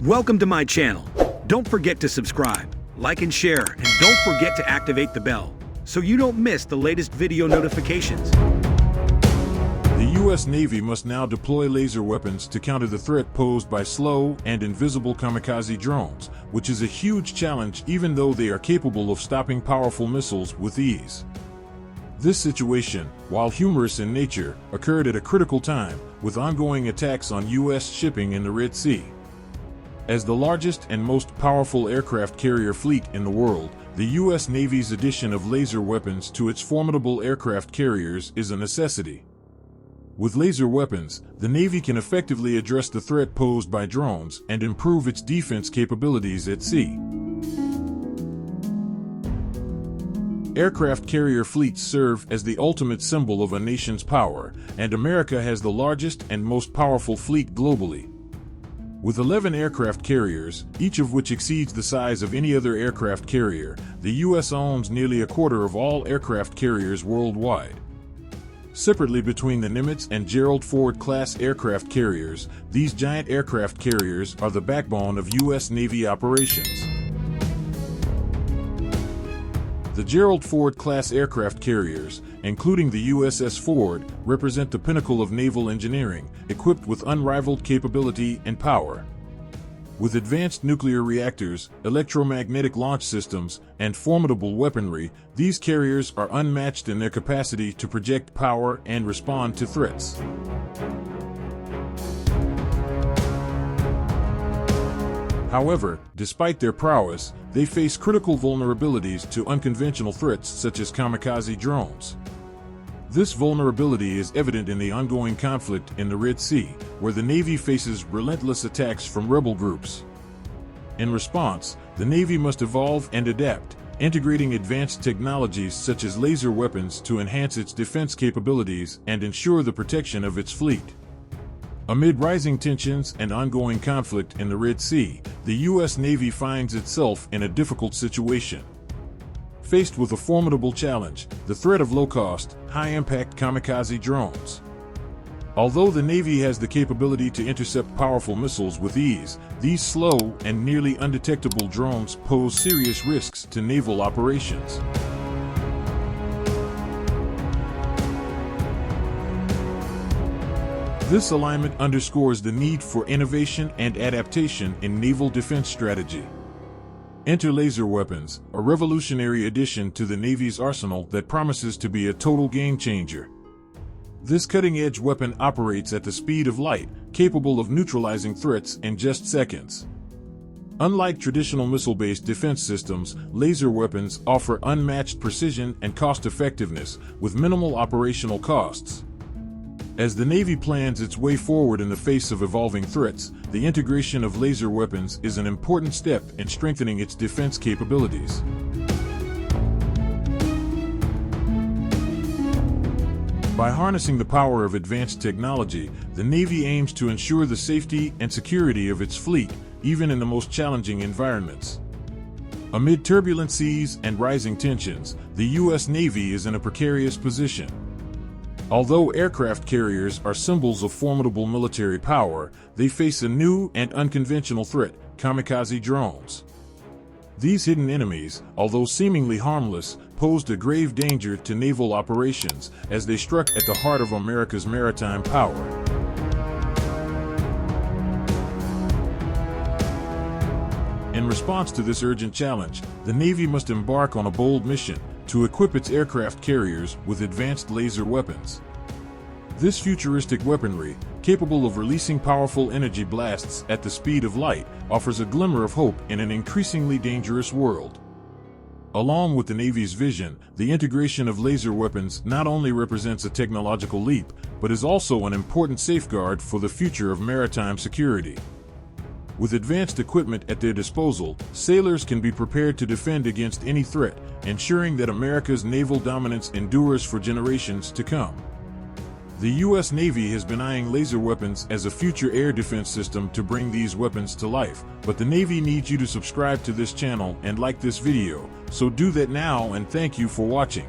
Welcome to my channel. Don't forget to subscribe, like and share, and don't forget to activate the bell so you don't miss the latest video notifications. The U.S. Navy must now deploy laser weapons to counter the threat posed by slow and invisible kamikaze drones, which is a huge challenge even though they are capable of stopping powerful missiles with ease. This situation, while humorous in nature, occurred at a critical time, with ongoing attacks on U.S. shipping in the Red Sea. As the largest and most powerful aircraft carrier fleet in the world, the U.S. Navy's addition of laser weapons to its formidable aircraft carriers is a necessity. With laser weapons, the Navy can effectively address the threat posed by drones and improve its defense capabilities at sea. Aircraft carrier fleets serve as the ultimate symbol of a nation's power, and America has the largest and most powerful fleet globally. With 11 aircraft carriers, each of which exceeds the size of any other aircraft carrier, the U.S. owns nearly a quarter of all aircraft carriers worldwide. Separately between the Nimitz and Gerald Ford-class aircraft carriers, these giant aircraft carriers are the backbone of U.S. Navy operations. The Gerald Ford-class aircraft carriers, including the USS Ford, represent the pinnacle of naval engineering, equipped with unrivaled capability and power. With advanced nuclear reactors, electromagnetic launch systems, and formidable weaponry, these carriers are unmatched in their capacity to project power and respond to threats. However, despite their prowess, they face critical vulnerabilities to unconventional threats such as kamikaze drones. This vulnerability is evident in the ongoing conflict in the Red Sea, where the Navy faces relentless attacks from rebel groups. In response, the Navy must evolve and adapt, integrating advanced technologies such as laser weapons to enhance its defense capabilities and ensure the protection of its fleet. Amid rising tensions and ongoing conflict in the Red Sea, the U.S. Navy finds itself in a difficult situation. Faced with a formidable challenge, the threat of low-cost, high-impact kamikaze drones. Although the Navy has the capability to intercept powerful missiles with ease, these slow and nearly undetectable drones pose serious risks to naval operations. This alignment underscores the need for innovation and adaptation in naval defense strategy. Enter laser weapons, a revolutionary addition to the Navy's arsenal that promises to be a total game-changer. This cutting-edge weapon operates at the speed of light, capable of neutralizing threats in just seconds. Unlike traditional missile-based defense systems, laser weapons offer unmatched precision and cost-effectiveness, with minimal operational costs. As the Navy plans its way forward in the face of evolving threats, the integration of laser weapons is an important step in strengthening its defense capabilities. By harnessing the power of advanced technology, the Navy aims to ensure the safety and security of its fleet, even in the most challenging environments. Amid turbulent seas and rising tensions, the U.S. Navy is in a precarious position. Although aircraft carriers are symbols of formidable military power, they face a new and unconventional threat: kamikaze drones. These hidden enemies, although seemingly harmless, posed a grave danger to naval operations as they struck at the heart of America's maritime power. In response to this urgent challenge, the Navy must embark on a bold mission to equip its aircraft carriers with advanced laser weapons. This futuristic weaponry, capable of releasing powerful energy blasts at the speed of light, offers a glimmer of hope in an increasingly dangerous world. Along with the Navy's vision, the integration of laser weapons not only represents a technological leap, but is also an important safeguard for the future of maritime security. With advanced equipment at their disposal, sailors can be prepared to defend against any threat, ensuring that America's naval dominance endures for generations to come. The U.S. Navy has been eyeing laser weapons as a future air defense system to bring these weapons to life, but the Navy needs you to subscribe to this channel and like this video, so do that now, and thank you for watching.